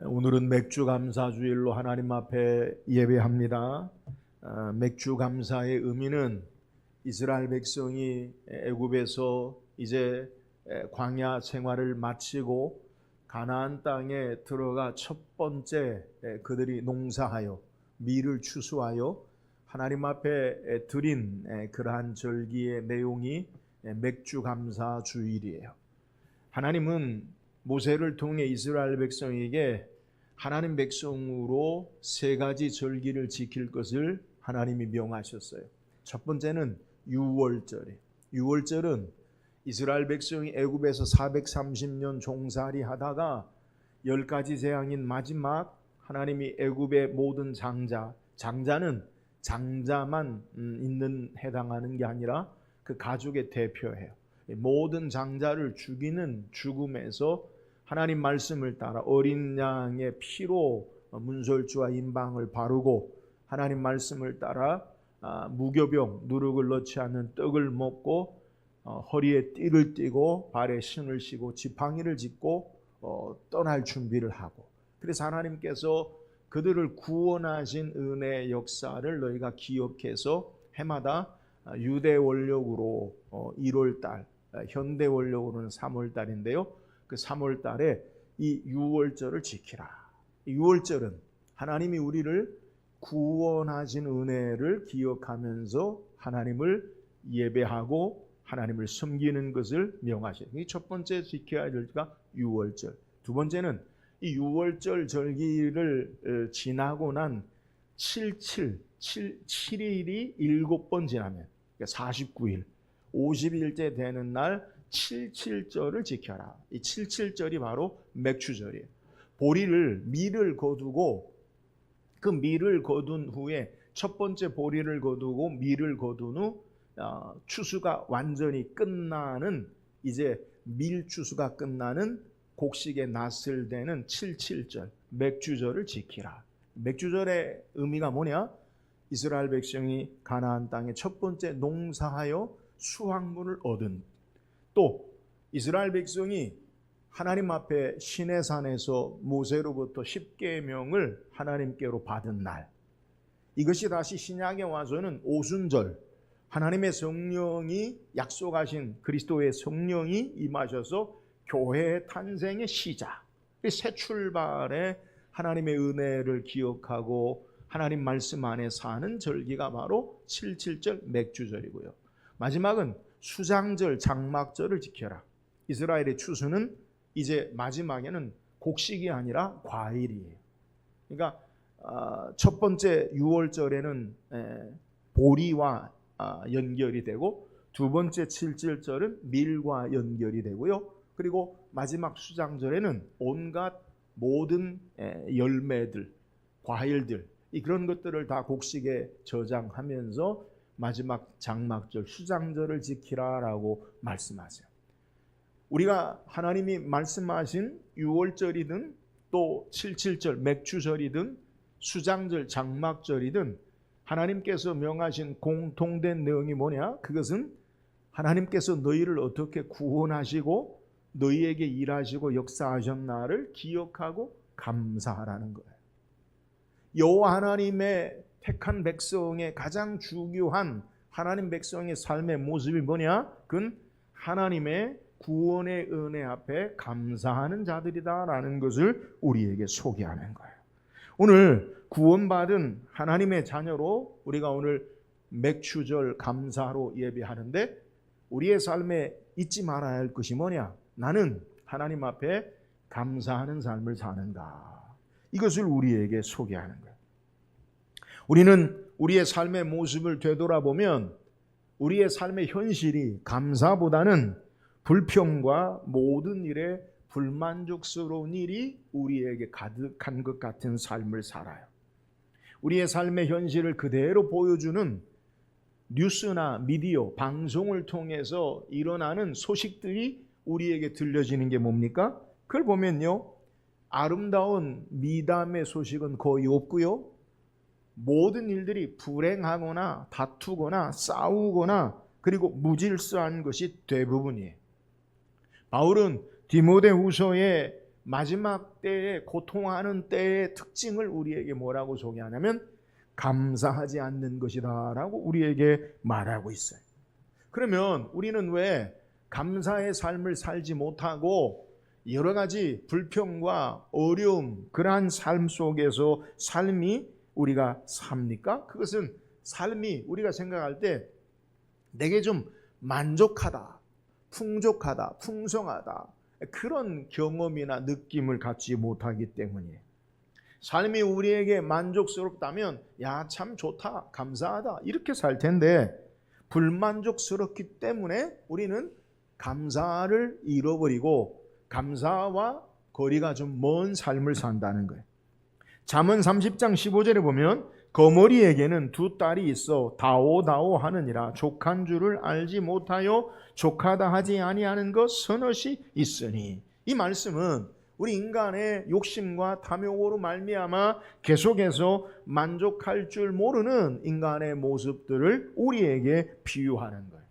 오늘은 맥주 감사 주일로 하나님 앞에 예배합니다. 맥주 감사의 의미는 이스라엘 백성이 애굽에서 이제 광야 생활을 마치고 가나안 땅에 들어가 첫 번째 그들이 농사하여 밀을 추수하여 하나님 앞에 드린 그러한 절기의 내용이 맥주 감사 주일이에요. 하나님은 모세를 통해 이스라엘 백성에게 하나님 백성으로 세 가지 절기를 지킬 것을 하나님이 명하셨어요. 첫 번째는 유월절이에요. 유월절은 이스라엘 백성이 애굽에서 430년 종살이 하다가 10가지 재앙인 마지막 하나님이 애굽의 모든 장자는 장자만 해당하는 게 아니라 그 가족의 대표예요. 모든 장자를 죽이는 죽음에서 하나님 말씀을 따라 어린 양의 피로 문설주와 인방을 바르고 하나님 말씀을 따라 무교병 누룩을 넣지 않는 떡을 먹고 허리에 띠를 띠고 발에 신을 신고 지팡이를 짚고 떠날 준비를 하고, 그래서 하나님께서 그들을 구원하신 은혜의 역사를 너희가 기억해서 해마다 유대 원력으로 1월달, 현대 원력으로는 3월달인데요. 그 3월달에 이 유월절을 지키라. 유월절은 하나님이 우리를 구원하신 은혜를 기억하면서 하나님을 예배하고 하나님을 섬기는 것을 명하셔요. 이 첫 번째 지켜야 할 절기가 유월절. 두 번째는 이 유월절 절기를 지나고 난 7일이 7번 지나면, 그러니까 49일 50일째 되는 날 77절을 지켜라. 이 77절이 바로 맥주절이에요. 밀을 거두고 그 밀을 거둔 후에 첫 번째 보리를 거두고 밀을 거둔 후 추수가 완전히 끝나는, 이제 밀 추수가 끝나는 곡식의 낫을 되는 77절 맥주절을 지키라. 맥주절의 의미가 뭐냐? 이스라엘 백성이 가나안 땅에 첫 번째 농사하여 수확물을 얻은, 또 이스라엘 백성이 하나님 앞에 시내산에서 모세로부터 십계명을 하나님께로 받은 날, 이것이 다시 신약에 와서는 오순절, 하나님의 성령이 약속하신 그리스도의 성령이 임하셔서 교회의 탄생의 시작, 새 출발에 하나님의 은혜를 기억하고 하나님 말씀 안에 사는 절기가 바로 77절 맥주절이고요. 마지막은 수장절, 장막절을 지켜라. 이스라엘의 추수는 이제 마지막에는 곡식이 아니라 과일이에요. 그러니까 첫 번째 유월절에는 보리와 연결이 되고, 두 번째 77절은 밀과 연결이 되고요. 그리고 마지막 수장절에는 온갖 모든 열매들, 과일들, 그런 것들을 다 곡식에 저장하면서 마지막 장막절, 수장절을 지키라라고 말씀하세요. 우리가 하나님이 말씀하신 유월절이든 또 77절 맥주절이든 수장절, 장막절이든 하나님께서 명하신 공통된 내용이 뭐냐? 그것은 하나님께서 너희를 어떻게 구원하시고 너희에게 일하시고 역사하셨나를 기억하고 감사하라는 거예요. 여호와 하나님의 택한 백성의 가장 중요한 하나님 백성의 삶의 모습이 뭐냐? 그건 하나님의 구원의 은혜 앞에 감사하는 자들이다라는 것을 우리에게 소개하는 거예요. 오늘 구원받은 하나님의 자녀로 우리가 오늘 맥주절 감사로 예배하는데, 우리의 삶에 잊지 말아야 할 것이 뭐냐? 나는 하나님 앞에 감사하는 삶을 사는가? 이것을 우리에게 소개하는 거예요. 우리는 우리의 삶의 모습을 되돌아보면 우리의 삶의 현실이 감사보다는 불평과 모든 일에 불만족스러운 일이 우리에게 가득한 것 같은 삶을 살아요. 우리의 삶의 현실을 그대로 보여주는 뉴스나 미디어, 방송을 통해서 일어나는 소식들이 우리에게 들려지는 게 뭡니까? 그걸 보면요, 아름다운 미담의 소식은 거의 없고요, 모든 일들이 불행하거나 다투거나 싸우거나 그리고 무질서한 것이 대부분이에요. 바울은 디모데후서에 마지막 때에 고통하는 때의 특징을 우리에게 뭐라고 소개하냐면 감사하지 않는 것이다 라고 우리에게 말하고 있어요. 그러면 우리는 왜 감사의 삶을 살지 못하고 여러 가지 불평과 어려움, 그러한 삶 속에서 삶이 우리가 삽니까? 그것은 삶이 우리가 생각할 때 내게 좀 만족하다, 풍족하다, 풍성하다, 그런 경험이나 느낌을 갖지 못하기 때문이에요. 삶이 우리에게 만족스럽다면 야, 참 좋다, 감사하다 이렇게 살 텐데 불만족스럽기 때문에 우리는 감사를 잃어버리고 감사와 거리가 좀 먼 삶을 산다는 거예요. 잠언 30장 15절에 보면 거머리에게는 두 딸이 있어 다오다오 하느니라 족한 줄을 알지 못하여 족하다 하지 아니하는 것 서너시 있으니, 이 말씀은 우리 인간의 욕심과 탐욕으로 말미암아 계속해서 만족할 줄 모르는 인간의 모습들을 우리에게 비유하는 거예요.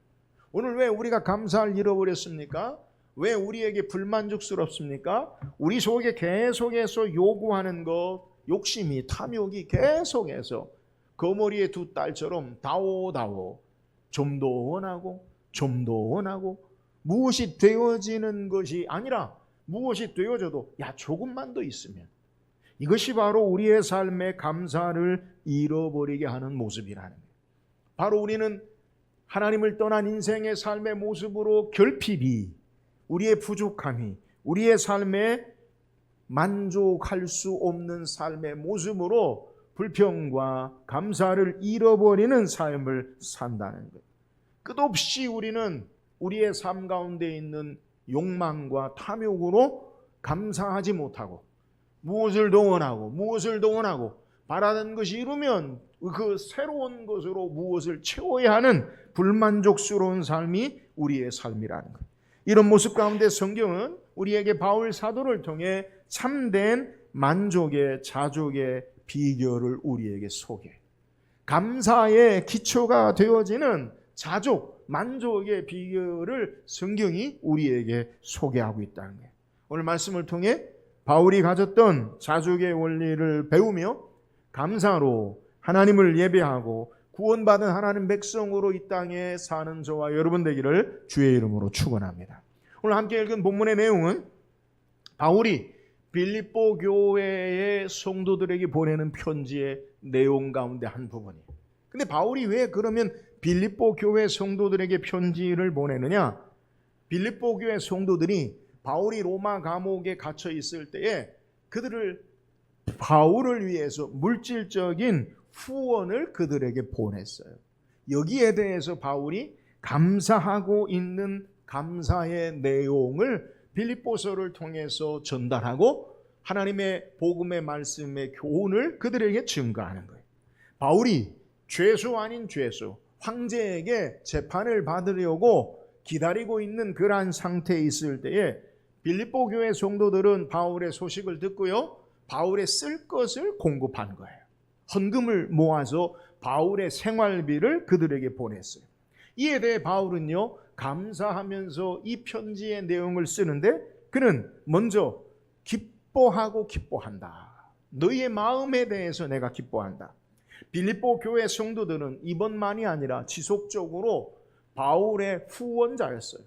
오늘 왜 우리가 감사를 잃어버렸습니까? 왜 우리에게 불만족스럽습니까? 우리 속에 계속해서 요구하는 것, 욕심이, 탐욕이 계속해서 거머리의 두 딸처럼 다오다오, 좀 더 원하고 좀 더 원하고, 무엇이 되어지는 것이 아니라 무엇이 되어져도 야, 조금만 더 있으면, 이것이 바로 우리의 삶의 감사를 잃어버리게 하는 모습이라는 거예요. 바로 우리는 하나님을 떠난 인생의 삶의 모습으로 결핍이, 우리의 부족함이, 우리의 삶에 만족할 수 없는 삶의 모습으로 불평과 감사를 잃어버리는 삶을 산다는 거예요. 끝없이 우리는 우리의 삶 가운데 있는 욕망과 탐욕으로 감사하지 못하고 무엇을 더 원하고 무엇을 더 원하고 바라는 것이 이루면 그 새로운 것으로 무엇을 채워야 하는 불만족스러운 삶이 우리의 삶이라는 거예요. 이런 모습 가운데 성경은 우리에게 바울 사도를 통해 참된 만족의 자족의 비결을 우리에게 소개해요. 감사의 기초가 되어지는 자족, 만족의 비결을 성경이 우리에게 소개하고 있다는 거예요. 오늘 말씀을 통해 바울이 가졌던 자족의 원리를 배우며 감사로 하나님을 예배하고 구원받은 하나님 백성으로 이 땅에 사는 저와 여러분 되기를 주의 이름으로 축원합니다. 오늘 함께 읽은 본문의 내용은 바울이 빌립보 교회의 성도들에게 보내는 편지의 내용 가운데 한 부분이에요. 근데 바울이 왜 그러면 빌립보 교회 성도들에게 편지를 보내느냐? 빌립보 교회 성도들이 바울이 로마 감옥에 갇혀 있을 때에 그들을, 바울을 위해서 물질적인 후원을 그들에게 보냈어요. 여기에 대해서 바울이 감사하고 있는 감사의 내용을 빌립보서를 통해서 전달하고 하나님의 복음의 말씀의 교훈을 그들에게 증거하는 거예요. 바울이 죄수 아닌 죄수, 황제에게 재판을 받으려고 기다리고 있는 그러한 상태에 있을 때에 빌립보 교회 성도들은 바울의 소식을 듣고요, 바울의 쓸 것을 공급한 거예요. 헌금을 모아서 바울의 생활비를 그들에게 보냈어요. 이에 대해 바울은요, 감사하면서 이 편지의 내용을 쓰는데 그는 먼저 기뻐하고 기뻐한다. 너희의 마음에 대해서 내가 기뻐한다. 빌립보 교회 성도들은 이번만이 아니라 지속적으로 바울의 후원자였어요.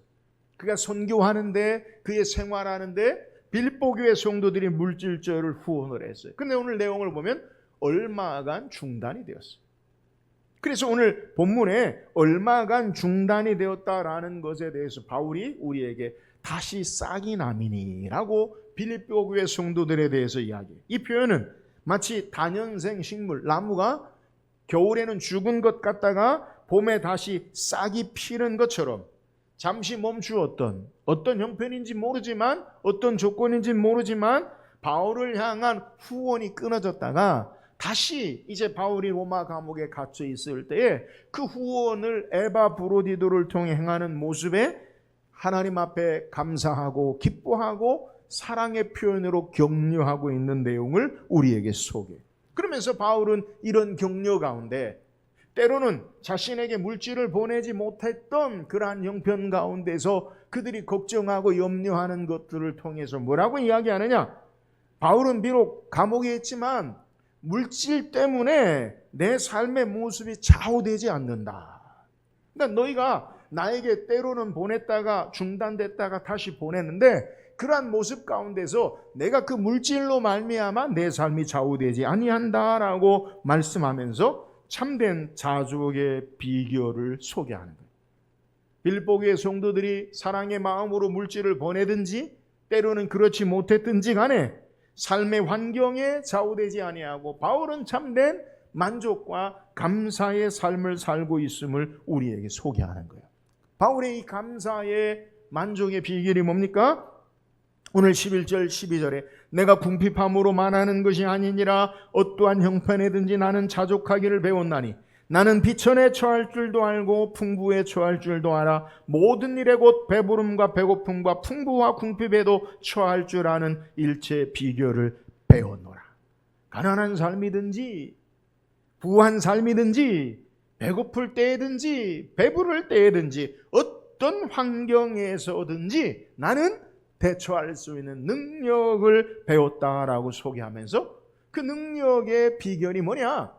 그가 선교하는데, 그의 생활하는데 빌립보 교회 성도들이 물질적으로 후원을 했어요. 근데 오늘 내용을 보면 얼마간 중단이 되었어요. 그래서 오늘 본문에 얼마간 중단이 되었다라는 것에 대해서 바울이 우리에게 다시 싹이 나미니라고 빌립보 교회 성도들에 대해서 이야기해요. 이 표현은 마치 다년생 식물, 나무가 겨울에는 죽은 것 같다가 봄에 다시 싹이 피는 것처럼 잠시 멈추었던, 어떤 형편인지 모르지만, 어떤 조건인지 모르지만 바울을 향한 후원이 끊어졌다가 다시 이제 바울이 로마 감옥에 갇혀 있을 때에 그 후원을 에바브로디도를 통해 행하는 모습에 하나님 앞에 감사하고 기뻐하고 사랑의 표현으로 격려하고 있는 내용을 우리에게 소개해요. 그러면서 바울은 이런 격려 가운데 때로는 자신에게 물질을 보내지 못했던 그러한 형편 가운데서 그들이 걱정하고 염려하는 것들을 통해서 뭐라고 이야기하느냐? 바울은 비록 감옥에 있지만 물질 때문에 내 삶의 모습이 좌우되지 않는다. 그러니까 너희가 나에게 때로는 보냈다가 중단됐다가 다시 보냈는데 그러한 모습 가운데서 내가 그 물질로 말미암아 내 삶이 좌우되지 아니한다라고 말씀하면서 참된 자족의 비결을 소개하는 거예요. 빌보교의 성도들이 사랑의 마음으로 물질을 보내든지 때로는 그렇지 못했든지 간에 삶의 환경에 좌우되지 아니하고 바울은 참된 만족과 감사의 삶을 살고 있음을 우리에게 소개하는 거예요. 바울의 이 감사의 만족의 비결이 뭡니까? 오늘 11절 12절에 내가 궁핍함으로 말하는 것이 아니니라 어떠한 형편에든지 나는 자족하기를 배웠나니 나는 비천에 처할 줄도 알고 풍부에 처할 줄도 알아 모든 일에 곧 배부름과 배고픔과 풍부와 궁핍에도 처할 줄 아는 일체의 비결을 배웠노라. 가난한 삶이든지 부한 삶이든지 배고플 때든지 배부를 때든지 어떤 환경에서든지 나는 대처할 수 있는 능력을 배웠다라고 소개하면서 그 능력의 비결이 뭐냐?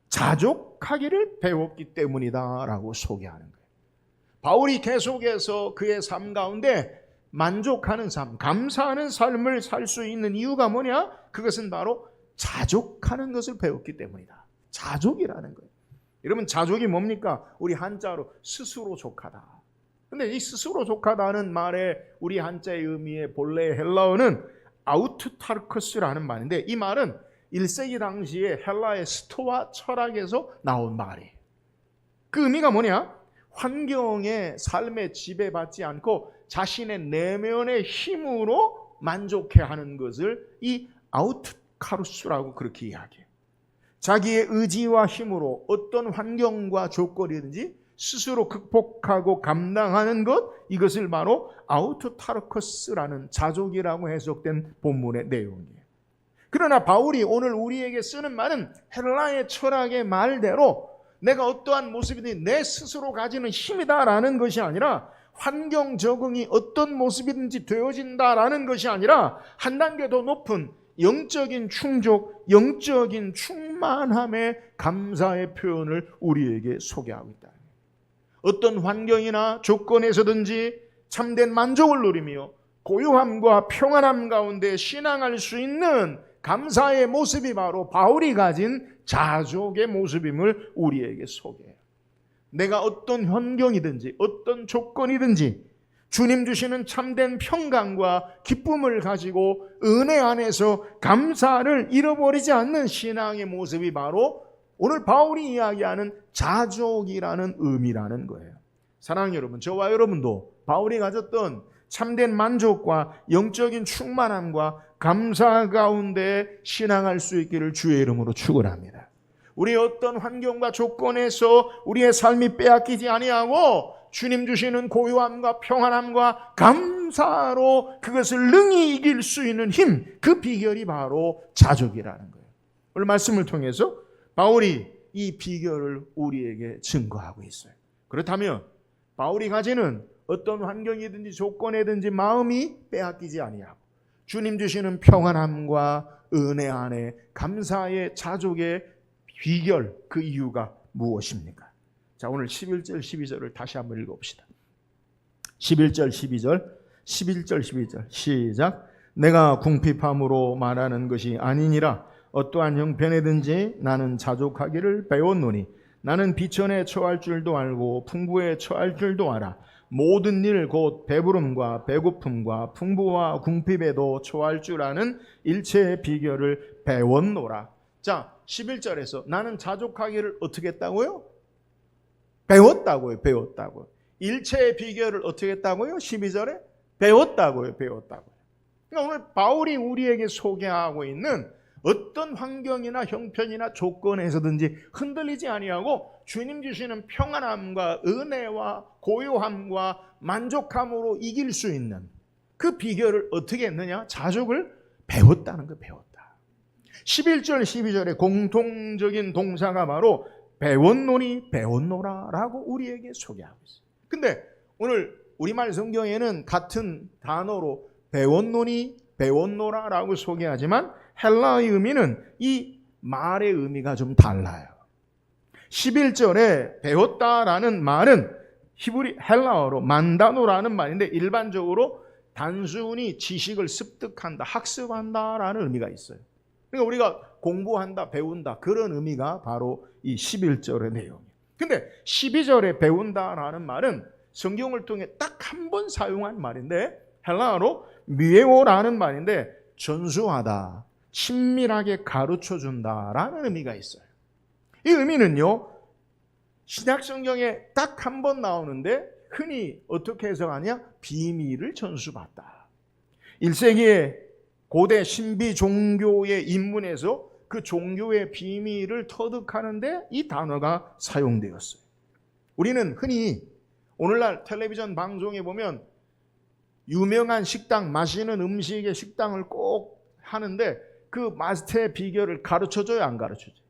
자족하기를 배웠기 때문이다라고 소개하는 거예요. 바울이 계속해서 그의 삶 가운데 만족하는 삶, 감사하는 삶을 살 수 있는 이유가 뭐냐? 그것은 바로 자족하는 것을 배웠기 때문이다. 자족이라는 거예요. 여러분 자족이 뭡니까? 우리 한자로 스스로 족하다. 근데 이 스스로 족하다는 말의 우리 한자의 의미의 본래 헬라어는 아우트타르커스라는 말인데 이 말은 1세기 당시에 헬라의 스토아 철학에서 나온 말이에요. 그 의미가 뭐냐? 환경의 삶에 지배받지 않고 자신의 내면의 힘으로 만족해하는 것을 이 아우트카루스라고 그렇게 이야기해요. 자기의 의지와 힘으로 어떤 환경과 조건이든지 스스로 극복하고 감당하는 것, 이것을 바로 아우토타르커스라는 자족이라고 해석된 본문의 내용이에요. 그러나 바울이 오늘 우리에게 쓰는 말은 헬라의 철학의 말대로 내가 어떠한 모습이든 내 스스로 가지는 힘이다라는 것이 아니라 환경 적응이 어떤 모습이든지 되어진다라는 것이 아니라 한 단계 더 높은 영적인 충족, 영적인 충만함의 감사의 표현을 우리에게 소개하고 있다. 어떤 환경이나 조건에서든지 참된 만족을 누리며 고요함과 평안함 가운데 신앙할 수 있는 감사의 모습이 바로 바울이 가진 자족의 모습임을 우리에게 소개해요. 내가 어떤 환경이든지 어떤 조건이든지 주님 주시는 참된 평강과 기쁨을 가지고 은혜 안에서 감사를 잃어버리지 않는 신앙의 모습이 바로 오늘 바울이 이야기하는 자족이라는 의미라는 거예요. 사랑하는 여러분, 저와 여러분도 바울이 가졌던 참된 만족과 영적인 충만함과 감사 가운데 신앙할 수 있기를 주의 이름으로 축원합니다. 우리 어떤 환경과 조건에서 우리의 삶이 빼앗기지 아니하고 주님 주시는 고요함과 평안함과 감사로 그것을 능히 이길 수 있는 힘, 그 비결이 바로 자족이라는 거예요. 오늘 말씀을 통해서 바울이 이 비결을 우리에게 증거하고 있어요. 그렇다면 바울이 가지는 어떤 환경이든지 조건이든지 마음이 빼앗기지 아니하고 주님 주시는 평안함과 은혜 안에 감사의 자족의 비결, 그 이유가 무엇입니까? 자, 오늘 11절 12절을 다시 한번 읽어봅시다. 11절 12절 시작. 내가 궁핍함으로 말하는 것이 아니니라 어떠한 형편에든지 나는 자족하기를 배웠노니 나는 비천에 처할 줄도 알고 풍부에 처할 줄도 알아 모든 일 곧 배부름과 배고픔과 풍부와 궁핍에도 처할 줄 아는 일체의 비결을 배웠노라. 자, 11절에서 나는 자족하기를 어떻게 했다고요? 배웠다고요. 배웠다고요. 일체의 비결을 어떻게 했다고요? 12절에 배웠다고요. 배웠다고요. 그러니까 오늘 바울이 우리에게 소개하고 있는 어떤 환경이나 형편이나 조건에서든지 흔들리지 아니하고 주님 주시는 평안함과 은혜와 고요함과 만족함으로 이길 수 있는 그 비결을 어떻게 했느냐? 자족을 배웠다는 거. 배웠다. 11절 12절의 공통적인 동사가 바로 배웠노라라고 우리에게 소개하고 있어요. 근데 오늘 우리말 성경에는 같은 단어로 배웠노라라고 소개하지만 헬라어의 의미는 이 말의 의미가 좀 달라요. 11절에 배웠다라는 말은 히브리 헬라어로 만다노라는 말인데 일반적으로 단순히 지식을 습득한다, 학습한다라는 의미가 있어요. 그러니까 우리가 공부한다, 배운다 그런 의미가 바로 이 11절의 내용이에요. 근데 12절에 배운다라는 말은 성경을 통해 딱 한 번 사용한 말인데 헬라어로 미에오라는 말인데 전수하다, 친밀하게 가르쳐준다라는 의미가 있어요. 이 의미는요, 신약 성경에 딱 한 번 나오는데 흔히 어떻게 해석하냐? 비밀을 전수받다. 1세기의 고대 신비 종교의 입문에서 그 종교의 비밀을 터득하는데 이 단어가 사용되었어요. 우리는 흔히 오늘날 텔레비전 방송에 보면 유명한 식당, 맛있는 음식의 식당을 꼭 하는데 그 마스터의 비결을 가르쳐줘요, 안 가르쳐줘요?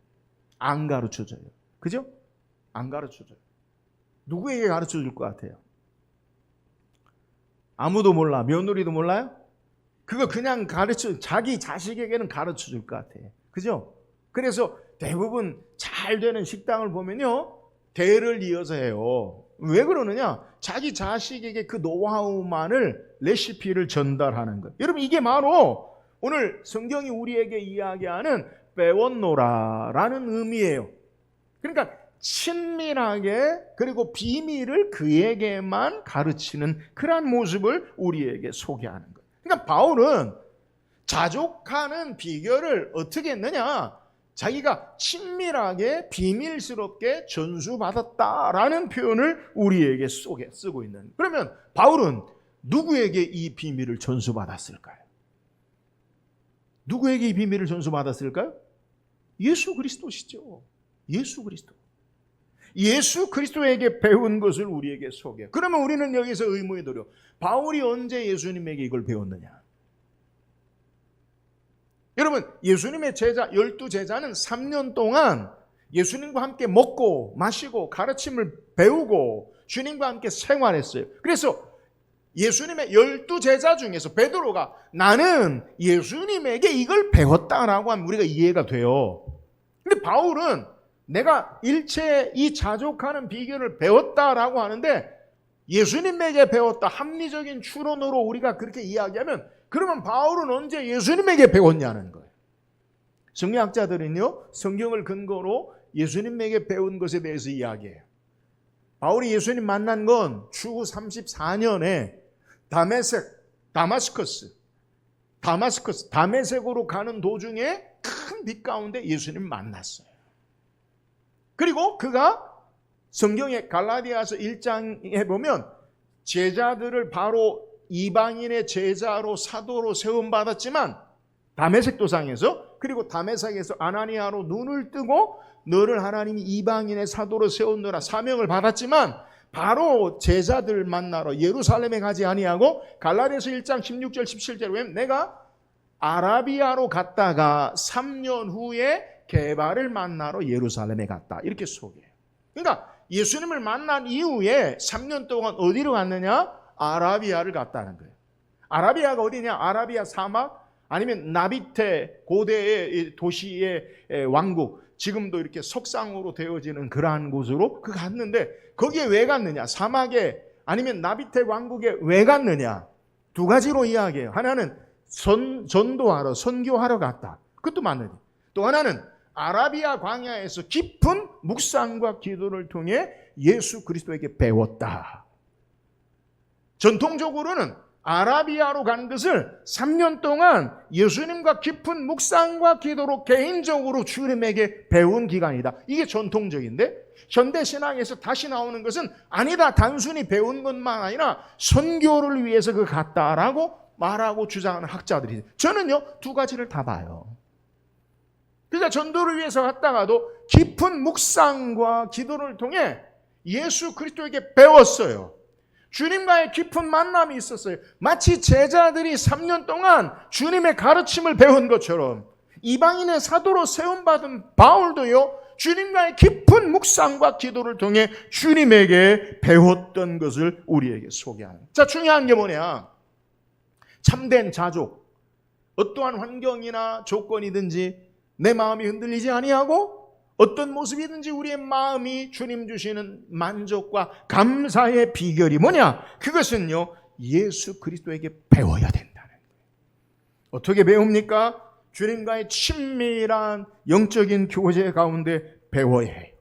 안 가르쳐줘요. 그죠? 안 가르쳐줘요. 누구에게 가르쳐줄 것 같아요? 아무도 몰라. 며느리도 몰라요? 그거 그냥 자기 자식에게는 가르쳐줄 것 같아. 그죠? 그래서 대부분 잘 되는 식당을 보면요, 대를 이어서 해요. 왜 그러느냐? 자기 자식에게 그 노하우만을, 레시피를 전달하는 거예요. 여러분, 이게 바로 오늘 성경이 우리에게 이야기하는 배웠노라라는 의미예요. 그러니까 친밀하게 그리고 비밀을 그에게만 가르치는 그러한 모습을 우리에게 소개하는 거예요. 그러니까 바울은 자족하는 비결을 어떻게 했느냐? 자기가 친밀하게 비밀스럽게 전수받았다라는 표현을 우리에게 쓰고 있는. 그러면 바울은 누구에게 이 비밀을 전수받았을까요? 누구에게 이 비밀을 전수받았을까요? 예수 그리스도시죠. 예수 그리스도. 예수 그리스도에게 배운 것을 우리에게 소개해요. 그러면 우리는 여기서 의문이 들어요. 바울이 언제 예수님에게 이걸 배웠느냐? 여러분, 예수님의 제자, 12제자는 3년 동안 예수님과 함께 먹고 마시고 가르침을 배우고 주님과 함께 생활했어요. 그래서 예수님의 12제자 중에서 베드로가 나는 예수님에게 이걸 배웠다라고 하면 우리가 이해가 돼요. 근데 바울은 내가 일체의 이 자족하는 비결을 배웠다라고 하는데 예수님에게 배웠다, 합리적인 추론으로 우리가 그렇게 이야기하면 그러면 바울은 언제 예수님에게 배웠냐는 거예요. 성경학자들은요, 성경을 근거로 예수님에게 배운 것에 대해서 이야기해요. 바울이 예수님 만난 건 추후 34년에 다메섹으로 가는 도중에 큰 빛 가운데 예수님을 만났어요. 그리고 그가 성경의 갈라디아서 1장에 보면 제자들을 바로 이방인의 제자로 사도로 세움받았지만 다메섹 도상에서, 그리고 다메섹에서 아나니아로 눈을 뜨고 너를 하나님이 이방인의 사도로 세우느라 사명을 받았지만 바로 제자들 만나러 예루살렘에 가지 아니하고 갈라디아서 1장 16절 17절에 보면 내가 아라비아로 갔다가 3년 후에 게바를 만나러 예루살렘에 갔다, 이렇게 소개해요. 그러니까 예수님을 만난 이후에 3년 동안 어디로 갔느냐? 아라비아를 갔다는 거예요. 아라비아가 어디냐? 아라비아 사막, 아니면 나비테 고대의 도시의 왕국, 지금도 이렇게 석상으로 되어지는 그러한 곳으로 그 갔는데 거기에 왜 갔느냐? 사막에 아니면 나비테 왕국에 왜 갔느냐? 두 가지로 이야기해요. 하나는 전도하러, 선교하러 갔다. 그것도 맞는데, 또 하나는 아라비아 광야에서 깊은 묵상과 기도를 통해 예수 그리스도에게 배웠다. 전통적으로는 아라비아로 간 것을 3년 동안 예수님과 깊은 묵상과 기도로 개인적으로 주님에게 배운 기간이다. 이게 전통적인데 현대신학에서 다시 나오는 것은 아니다, 단순히 배운 것만 아니라 선교를 위해서 그 갔다라고 말하고 주장하는 학자들이. 저는요, 두 가지를 다 봐요. 그러니까 전도를 위해서 갔다가도 깊은 묵상과 기도를 통해 예수 그리스도에게 배웠어요. 주님과의 깊은 만남이 있었어요. 마치 제자들이 3년 동안 주님의 가르침을 배운 것처럼 이방인의 사도로 세움받은 바울도요, 주님과의 깊은 묵상과 기도를 통해 주님에게 배웠던 것을 우리에게 소개하는. 자, 중요한 게 뭐냐? 참된 자족. 어떠한 환경이나 조건이든지 내 마음이 흔들리지 아니하고 어떤 모습이든지 우리의 마음이 주님 주시는 만족과 감사의 비결이 뭐냐? 그것은요, 예수 그리스도에게 배워야 된다는 거예요. 어떻게 배웁니까? 주님과의 친밀한 영적인 교제 가운데 배워야 해요.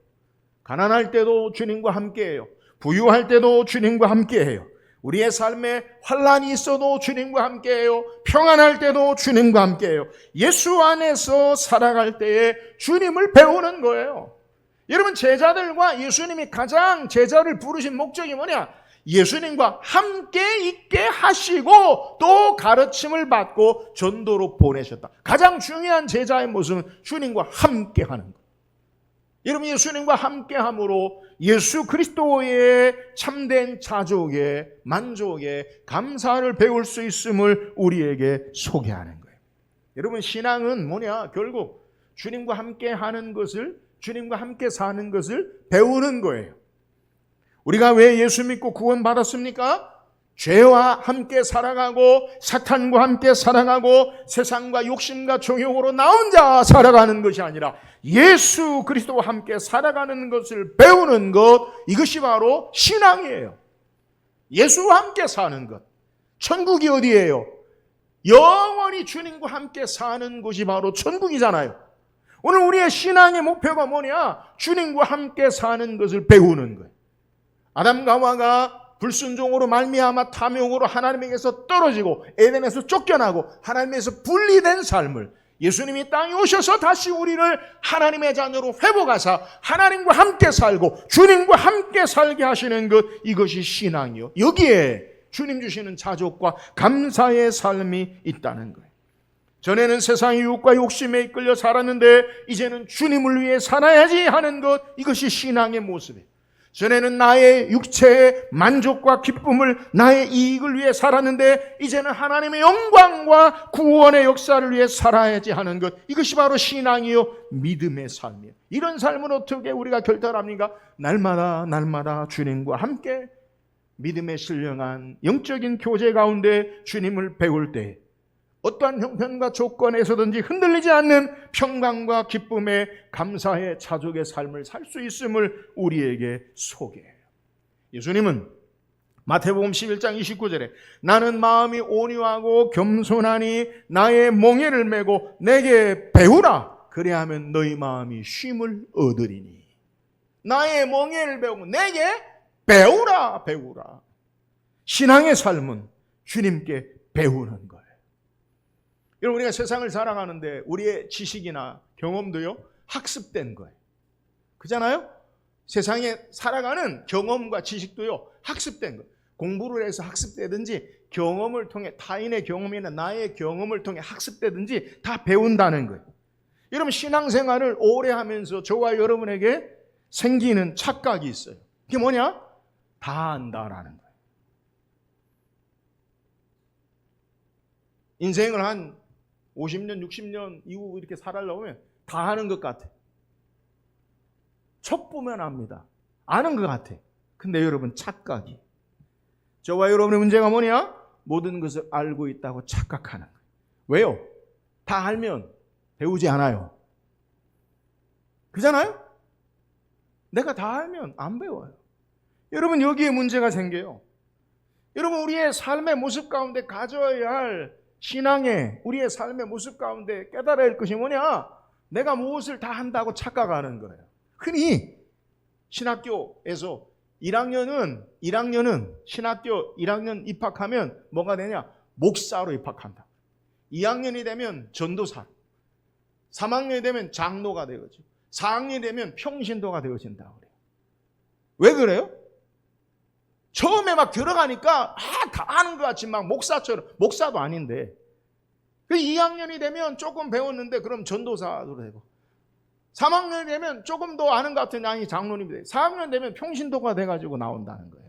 가난할 때도 주님과 함께해요. 부유할 때도 주님과 함께해요. 우리의 삶에 환난이 있어도 주님과 함께해요. 평안할 때도 주님과 함께해요. 예수 안에서 살아갈 때에 주님을 배우는 거예요. 여러분, 제자들과 예수님이 가장 제자를 부르신 목적이 뭐냐? 예수님과 함께 있게 하시고 또 가르침을 받고 전도로 보내셨다. 가장 중요한 제자의 모습은 주님과 함께 하는 것. 여러분, 예수님과 함께함으로 예수 그리스도의 참된 자족의 만족의 감사를 배울 수 있음을 우리에게 소개하는 거예요. 여러분, 신앙은 뭐냐? 결국 주님과 함께하는 것을, 주님과 함께 사는 것을 배우는 거예요. 우리가 왜 예수 믿고 구원받았습니까? 죄와 함께 살아가고 사탄과 함께 살아가고 세상과 욕심과 종욕으로 나 혼자 살아가는 것이 아니라 예수 그리스도와 함께 살아가는 것을 배우는 것, 이것이 바로 신앙이에요. 예수와 함께 사는 것. 천국이 어디예요? 영원히 주님과 함께 사는 곳이 바로 천국이잖아요. 오늘 우리의 신앙의 목표가 뭐냐? 주님과 함께 사는 것을 배우는 거예요. 아담과 하와가 불순종으로 말미암아 탐욕으로 하나님에게서 떨어지고 에덴에서 쫓겨나고 하나님에서 분리된 삶을 예수님이 땅에 오셔서 다시 우리를 하나님의 자녀로 회복하사 하나님과 함께 살고 주님과 함께 살게 하시는 것, 이것이 신앙이요. 여기에 주님 주시는 자족과 감사의 삶이 있다는 거예요. 전에는 세상의 유혹과 욕심에 이끌려 살았는데 이제는 주님을 위해 살아야지 하는 것, 이것이 신앙의 모습이에요. 전에는 나의 육체의 만족과 기쁨을, 나의 이익을 위해 살았는데 이제는 하나님의 영광과 구원의 역사를 위해 살아야지 하는 것, 이것이 바로 신앙이요 믿음의 삶이에요. 이런 삶을 어떻게 우리가 결단합니까? 날마다 주님과 함께 믿음의 신령한 영적인 교제 가운데 주님을 배울 때 어떠한 형편과 조건에서든지 흔들리지 않는 평강과 기쁨의 감사의 자족의 삶을 살 수 있음을 우리에게 소개해요. 예수님은 마태복음 11장 29절에 나는 마음이 온유하고 겸손하니 나의 멍에를 메고 내게 배우라. 그래야하면 너희 마음이 쉼을 얻으리니. 나의 멍에를 배우고 내게 배우라. 신앙의 삶은 주님께 배우는 거예요. 여러분, 우리가 세상을 살아가는데 우리의 지식이나 경험도요, 학습된 거예요. 그잖아요? 세상에 살아가는 경험과 지식도요, 학습된 거예요. 공부를 해서 학습되든지 경험을 통해, 타인의 경험이나 나의 경험을 통해 학습되든지 다 배운다는 거예요. 여러분, 신앙생활을 오래 하면서 저와 여러분에게 생기는 착각이 있어요. 그게 뭐냐? 다 안다라는 거예요. 인생을 한 50년, 60년 이후 이렇게 살아려면 다 아는 것 같아. 척 보면 압니다. 아는 것 같아. 근데 여러분, 착각이. 저와 여러분의 문제가 뭐냐? 모든 것을 알고 있다고 착각하는 거예요. 왜요? 다 알면 배우지 않아요. 그잖아요? 내가 다 알면 안 배워요. 여러분, 여기에 문제가 생겨요. 여러분, 우리의 삶의 모습 가운데 가져야 할 신앙의, 우리의 삶의 모습 가운데 깨달아야 할 것이 뭐냐? 내가 무엇을 다 한다고 착각하는 거예요. 흔히 신학교에서 1학년은 신학교 1학년 입학하면 뭐가 되냐? 목사로 입학한다. 2학년이 되면 전도사, 3학년이 되면 장로가 되어지고 4학년이 되면 평신도가 되어진다 그래요. 왜 그래요? 처음에 막 들어가니까 다 아는 것 같지 막 목사처럼, 목사도 아닌데 2학년이 되면 조금 배웠는데 그럼 전도사도 되고 3학년이 되면 조금 더 아는 것 같은 양이 장로님이 되고 4학년 되면 평신도가 돼가지고 나온다는 거예요.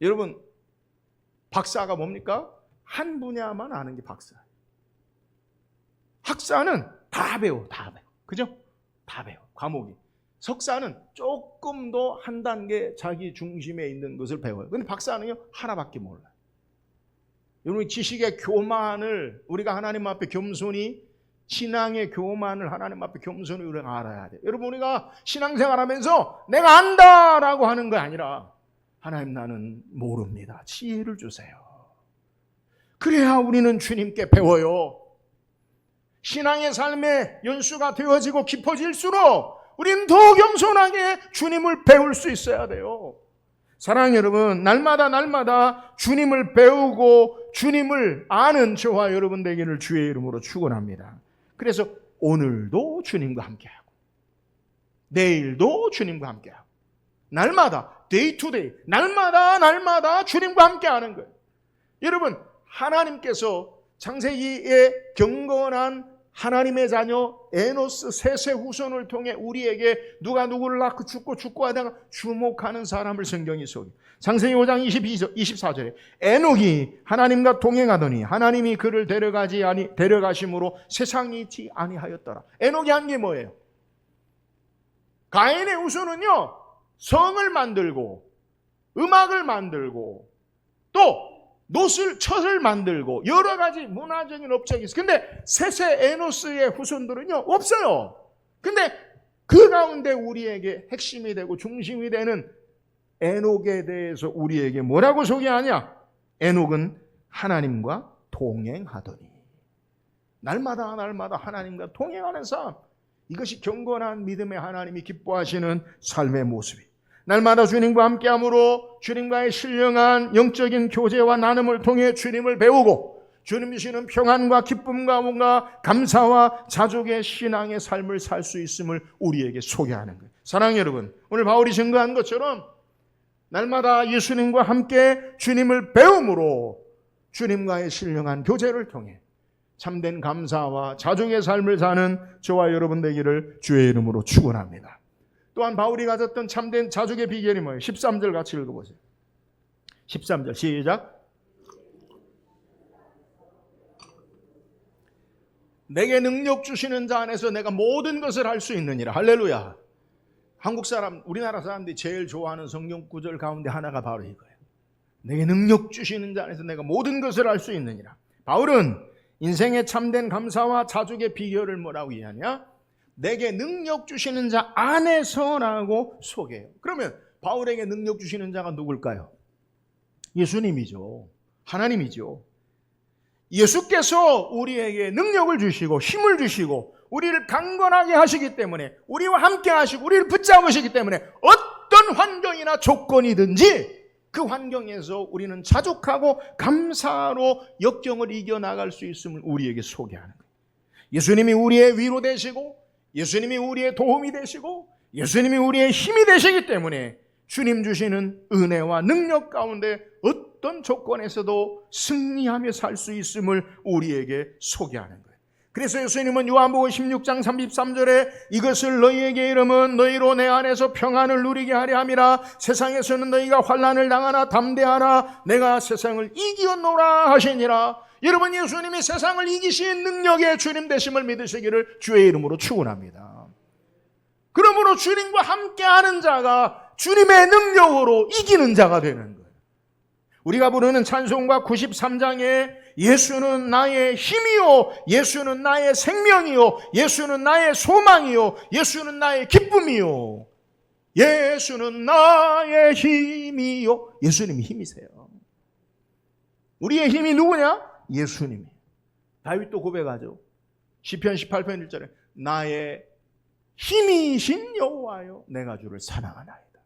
여러분, 박사가 뭡니까? 한 분야만 아는 게 박사예요. 학사는 다 배워. 그죠? 다 배워. 과목이. 석사는 조금 더 한 단계 자기 중심에 있는 것을 배워요. 근데 박사는요, 하나밖에 몰라요. 여러분, 지식의 교만을 우리가 하나님 앞에 겸손히, 신앙의 교만을 하나님 앞에 겸손히 우리가 알아야 돼요. 여러분, 우리가 신앙생활하면서 내가 안다라고 하는 거 아니라 하나님, 나는 모릅니다. 지혜를 주세요. 그래야 우리는 주님께 배워요. 신앙의 삶의 연수가 되어지고 깊어질수록 우리는 더 겸손하게 주님을 배울 수 있어야 돼요. 사랑하는 여러분, 날마다 주님을 배우고 주님을 아는 저와 여러분 되기를 주의 이름으로 축원합니다. 그래서 오늘도 주님과 함께하고, 내일도 주님과 함께하고, 날마다 데이 투 데이, 날마다 주님과 함께하는 거예요. 여러분, 하나님께서 창세기의 경건한 하나님의 자녀 에노스 셋의 후손을 통해 우리에게 누가 누구를 낳고 죽고 하다가 주목하는 사람을 성경이 소개. 창세기 5장 24절에 에녹이 하나님과 동행하더니 하나님이 그를 데려가심으로 세상이 있지 아니하였더라. 에녹이 한 게 뭐예요? 가인의 후손은요, 성을 만들고 음악을 만들고 또 촛을 만들고 여러 가지 문화적인 업적이 있어요. 근데 셋의 에노스의 후손들은요, 없어요. 근데 그 가운데 우리에게 핵심이 되고 중심이 되는 에녹에 대해서 우리에게 뭐라고 소개하냐? 에녹은 하나님과 동행하더니. 날마다 하나님과 동행하는 삶. 이것이 경건한 믿음의 하나님이 기뻐하시는 삶의 모습이에요. 날마다 주님과 함께함으로 주님과의 신령한 영적인 교제와 나눔을 통해 주님을 배우고 주님 주시는 평안과 기쁨과 감사와 자족의 신앙의 삶을 살 수 있음을 우리에게 소개하는 거예요. 사랑하는 여러분, 오늘 바울이 증거한 것처럼 날마다 예수님과 함께 주님을 배움으로 주님과의 신령한 교제를 통해 참된 감사와 자족의 삶을 사는 저와 여러분 되기를 주의 이름으로 축원합니다. 또한 바울이 가졌던 참된 자족의 비결이 뭐예요? 13절 같이 읽어보세요. 13절 시작. 내게 능력 주시는 자 안에서 내가 모든 것을 할 수 있느니라. 할렐루야. 한국 사람, 우리나라 사람들이 제일 좋아하는 성경 구절 가운데 하나가 바로 이거예요. 내게 능력 주시는 자 안에서 내가 모든 것을 할 수 있느니라. 바울은 인생의 참된 감사와 자족의 비결을 뭐라고 이해하냐? 내게 능력 주시는 자 안에서라고 소개해요. 그러면 바울에게 능력 주시는 자가 누굴까요? 예수님이죠. 하나님이죠. 예수께서 우리에게 능력을 주시고 힘을 주시고 우리를 강건하게 하시기 때문에, 우리와 함께 하시고 우리를 붙잡으시기 때문에 어떤 환경이나 조건이든지 그 환경에서 우리는 자족하고 감사로 역경을 이겨나갈 수 있음을 우리에게 소개하는 거예요. 예수님이 우리의 위로 되시고 예수님이 우리의 도움이 되시고 예수님이 우리의 힘이 되시기 때문에 주님 주시는 은혜와 능력 가운데 어떤 조건에서도 승리하며 살 수 있음을 우리에게 소개하는 거예요. 그래서 예수님은 요한복음 16장 33절에 이것을 너희에게 이름은 너희로 내 안에서 평안을 누리게 하려 함이라. 세상에서는 너희가 환난을 당하나 담대하라. 내가 세상을 이기었노라 하시니라. 여러분, 예수님이 세상을 이기신 능력의 주님 되심을 믿으시기를 주의 이름으로 축원합니다. 그러므로 주님과 함께하는 자가 주님의 능력으로 이기는 자가 되는 거예요. 우리가 부르는 찬송가 93장에 예수는 나의 힘이요, 예수는 나의 생명이요, 예수는 나의 소망이요, 예수는 나의 기쁨이요, 예수는 나의 힘이요. 예수님이 힘이세요. 우리의 힘이 누구냐? 예수님이. 다윗도 고백하죠. 시편 18편 1절에 나의 힘이신 여호와여 내가 주를 사랑하나이다.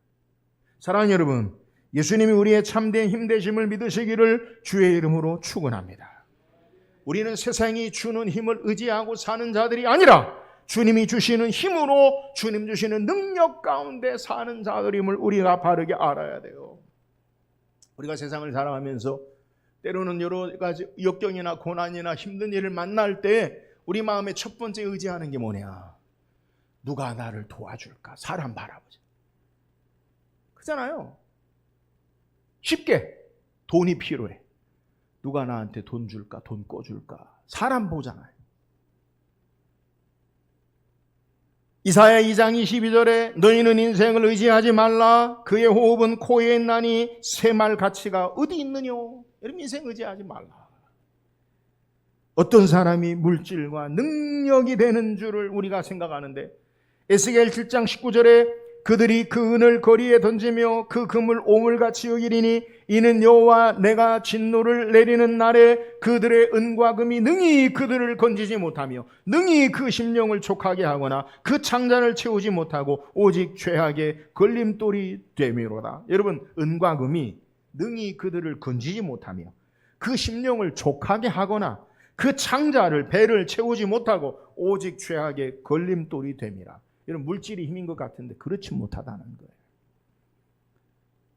사랑하는 여러분, 예수님이 우리의 참된 힘되심을 믿으시기를 주의 이름으로 축원합니다. 우리는 세상이 주는 힘을 의지하고 사는 자들이 아니라 주님이 주시는 힘으로 주님 주시는 능력 가운데 사는 자들임을 우리가 바르게 알아야 돼요. 우리가 세상을 살아가면서 때로는 여러 가지 역경이나 고난이나 힘든 일을 만날 때 우리 마음에 첫 번째 의지하는 게 뭐냐? 누가 나를 도와줄까? 사람 바라보자. 그렇잖아요. 쉽게 돈이 필요해. 누가 나한테 돈 줄까? 돈 꿔줄까? 사람 보잖아요. 이사야 2장 22절에 너희는 인생을 의지하지 말라. 그의 호흡은 코에 있나니 새말 가치가 어디 있느냐. 여러분, 인생 의지하지 말라. 어떤 사람이 물질과 능력이 되는 줄을 우리가 생각하는데, 에스겔 7장 19절에 그들이 그 은을 거리에 던지며 그 금을 오물같이 여기리니 이는 여호와 내가 진노를 내리는 날에 그들의 은과 금이 능히 그들을 건지지 못하며 능히 그 심령을 촉하게 하거나 그 창자를 채우지 못하고 오직 죄악의 걸림돌이 되미로다. 여러분, 은과 금이 능히 그들을 건지지 못하며 그 심령을 촉하게 하거나 그 창자를 배를 채우지 못하고 오직 죄악의 걸림돌이 됨이라. 여러분, 물질이 힘인 것 같은데 그렇지 못하다는 거예요.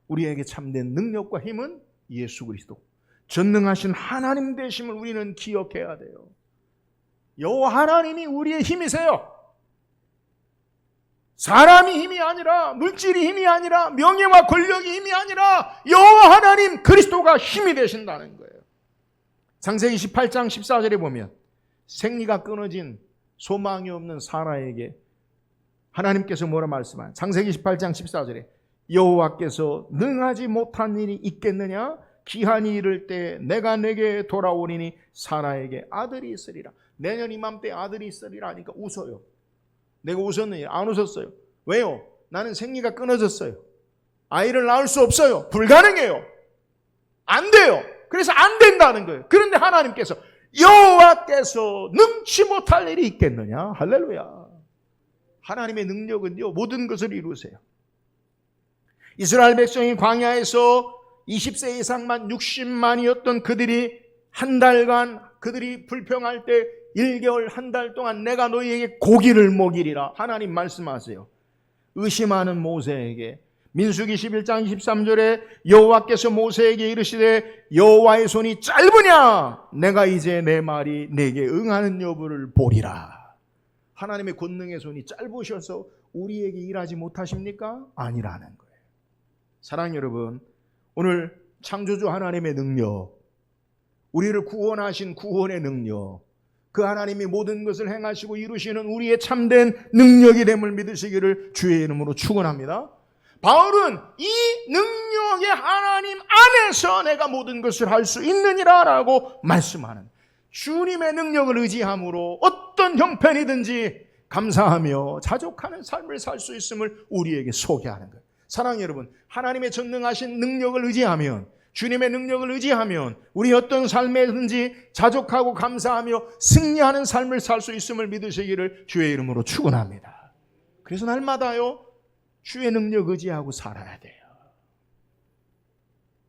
우리에게 참된 능력과 힘은 예수 그리스도, 전능하신 하나님 되심을 우리는 기억해야 돼요. 여호와 하나님이 우리의 힘이세요. 사람이 힘이 아니라, 물질이 힘이 아니라, 명예와 권력이 힘이 아니라 여호와 하나님 그리스도가 힘이 되신다는 거예요. 창세기 18장 14절에 보면 생리가 끊어진 소망이 없는 사라에게 하나님께서 뭐라 말씀하냐? 창세기 18장 14절에 여호와께서 능하지 못한 일이 있겠느냐? 기한이 이를 때 내가 내게 돌아오리니 사라에게 아들이 있으리라. 내년 이맘때 아들이 있으리라 하니까 웃어요. 내가 웃었느냐? 안 웃었어요. 왜요? 나는 생리가 끊어졌어요. 아이를 낳을 수 없어요. 불가능해요. 안 돼요. 그래서 안 된다는 거예요. 그런데 하나님께서 여호와께서 능치 못할 일이 있겠느냐? 할렐루야. 하나님의 능력은요, 모든 것을 이루세요. 이스라엘 백성이 광야에서 20세 이상만 60만이었던 그들이 한 달간, 그들이 불평할 때 1개월 한 달 동안 내가 너희에게 고기를 먹이리라 하나님 말씀하세요. 의심하는 모세에게 민수기 11장 23절에 여호와께서 모세에게 이르시되 여호와의 손이 짧으냐? 내가 이제 내 말이 내게 응하는 여부를 보리라. 하나님의 권능의 손이 짧으셔서 우리에게 일하지 못하십니까? 아니라는 거예요. 사랑하는 여러분, 오늘 창조주 하나님의 능력, 우리를 구원하신 구원의 능력, 그 하나님이 모든 것을 행하시고 이루시는 우리의 참된 능력이 됨을 믿으시기를 주의 이름으로 축원합니다. 바울은 이 능력의 하나님 안에서 내가 모든 것을 할 수 있느니라라고 말씀하는, 주님의 능력을 의지함으로 어떤 형편이든지 감사하며 자족하는 삶을 살 수 있음을 우리에게 소개하는 거예요. 사랑하는 여러분, 하나님의 전능하신 능력을 의지하면, 주님의 능력을 의지하면 우리 어떤 삶에든지 자족하고 감사하며 승리하는 삶을 살 수 있음을 믿으시기를 주의 이름으로 축원합니다. 그래서 날마다요, 주의 능력 의지하고 살아야 돼요.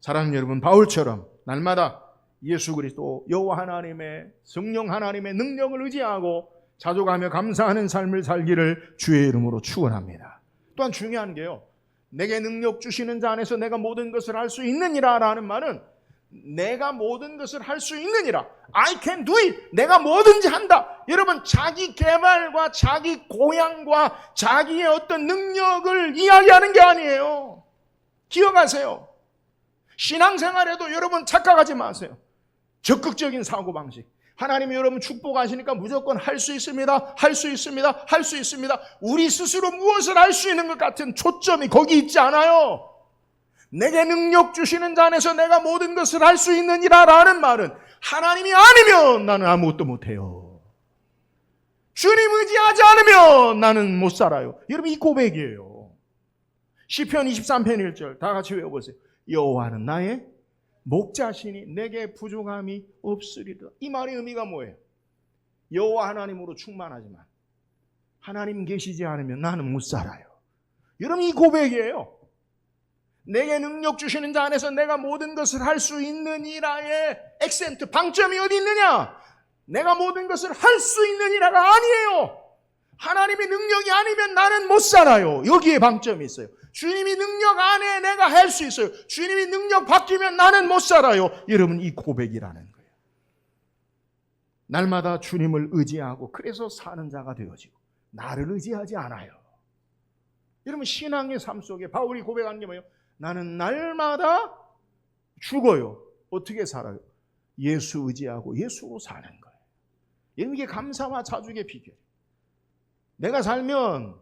사랑하는 여러분, 바울처럼 날마다 예수 그리스도 여호와 하나님의, 성령 하나님의 능력을 의지하고 자족하며 감사하는 삶을 살기를 주의 이름으로 축원합니다. 또한 중요한 게요, 내게 능력 주시는 자 안에서 내가 모든 것을 할 수 있느니라 라는 말은 내가 모든 것을 할 수 있느니라, I can do it, 내가 뭐든지 한다. 여러분, 자기 개발과 자기 고향과 자기의 어떤 능력을 이야기하는 게 아니에요. 기억하세요. 신앙생활에도 여러분 착각하지 마세요. 적극적인 사고방식. 하나님이 여러분 축복하시니까 무조건 할 수 있습니다. 할 수 있습니다. 할 수 있습니다. 우리 스스로 무엇을 할 수 있는 것 같은 초점이 거기 있지 않아요. 내게 능력 주시는 자 안에서 내가 모든 것을 할 수 있느니라 라는 말은 하나님이 아니면 나는 아무것도 못해요. 주님 의지하지 않으면 나는 못 살아요. 여러분, 이 고백이에요. 시편 23편 1절 다 같이 외워보세요. 여호와는 나의 목자시니 내게 부족함이 없으리라. 이 말의 의미가 뭐예요? 여호와 하나님으로 충만하지만 하나님 계시지 않으면 나는 못 살아요. 여러분, 이 고백이에요. 내게 능력 주시는 자 안에서 내가 모든 것을 할 수 있느니라의 액센트, 방점이 어디 있느냐? 내가 모든 것을 할 수 있느니라가 아니에요. 하나님의 능력이 아니면 나는 못 살아요. 여기에 방점이 있어요. 주님이 능력 안에 내가 할 수 있어요. 주님이 능력 바뀌면 나는 못 살아요. 여러분, 이 고백이라는 거예요. 날마다 주님을 의지하고 그래서 사는 자가 되어지고 나를 의지하지 않아요. 여러분, 신앙의 삶 속에 바울이 고백한 게 뭐예요? 나는 날마다 죽어요. 어떻게 살아요? 예수 의지하고 예수로 사는 거예요. 여러분, 이게 감사와 자족의 비결. 내가 살면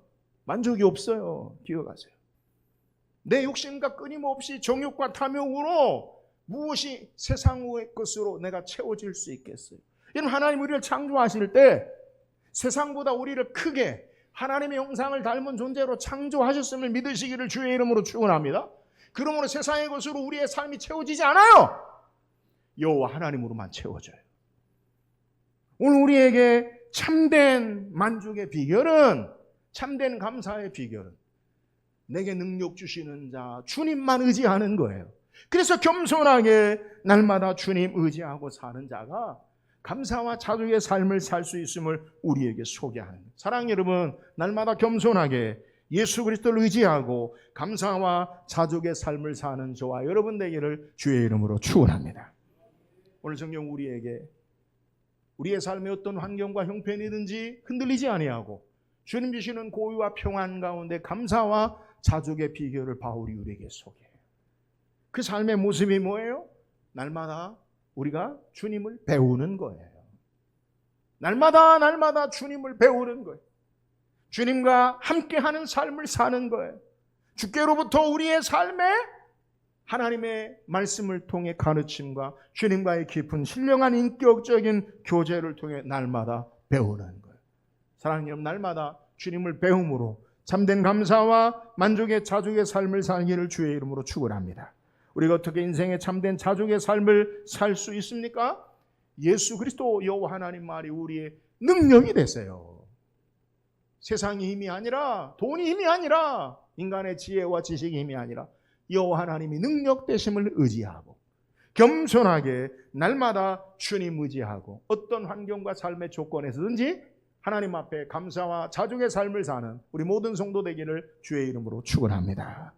만족이 없어요. 기억하세요. 내 욕심과 끊임없이 정욕과 탐욕으로 무엇이 세상의 것으로 내가 채워질 수 있겠어요? 여러분, 하나님 우리를 창조하실 때 세상보다 우리를 크게 하나님의 형상을 닮은 존재로 창조하셨음을 믿으시기를 주의 이름으로 축원합니다. 그러므로 세상의 것으로 우리의 삶이 채워지지 않아요. 여호와 하나님으로만 채워져요. 오늘 우리에게 참된 만족의 비결은, 참된 감사의 비결은 내게 능력 주시는 자 주님만 의지하는 거예요. 그래서 겸손하게 날마다 주님 의지하고 사는 자가 감사와 자족의 삶을 살 수 있음을 우리에게 소개하는 거예요. 사랑하는 여러분, 날마다 겸손하게 예수 그리스도를 의지하고 감사와 자족의 삶을 사는 저와 여러분 되기를 주의 이름으로 축원합니다. 오늘 성경 우리에게 우리의 삶의 어떤 환경과 형편이든지 흔들리지 아니하고 주님 주시는 고유와 평안 가운데 감사와 자족의 비결을 바울이 우리에게 소개해요. 그 삶의 모습이 뭐예요? 날마다 우리가 주님을 배우는 거예요. 날마다 주님을 배우는 거예요. 주님과 함께하는 삶을 사는 거예요. 주께로부터 우리의 삶에 하나님의 말씀을 통해 가르침과 주님과의 깊은 신령한 인격적인 교제를 통해 날마다 배우는 거예요. 사랑하는 여러분, 날마다 주님을 배움으로 참된 감사와 만족의 자족의 삶을 살기를 주의 이름으로 축원합니다. 우리가 어떻게 인생의 참된 자족의 삶을 살 수 있습니까? 예수 그리스도 여호와 하나님 말이 우리의 능력이 되세요. 세상의 힘이 아니라, 돈이 힘이 아니라, 인간의 지혜와 지식의 힘이 아니라 여호와 하나님이 능력 되심을 의지하고 겸손하게 날마다 주님 의지하고 어떤 환경과 삶의 조건에서든지 하나님 앞에 감사와 자족의 삶을 사는 우리 모든 성도 되기를 주의 이름으로 축원합니다.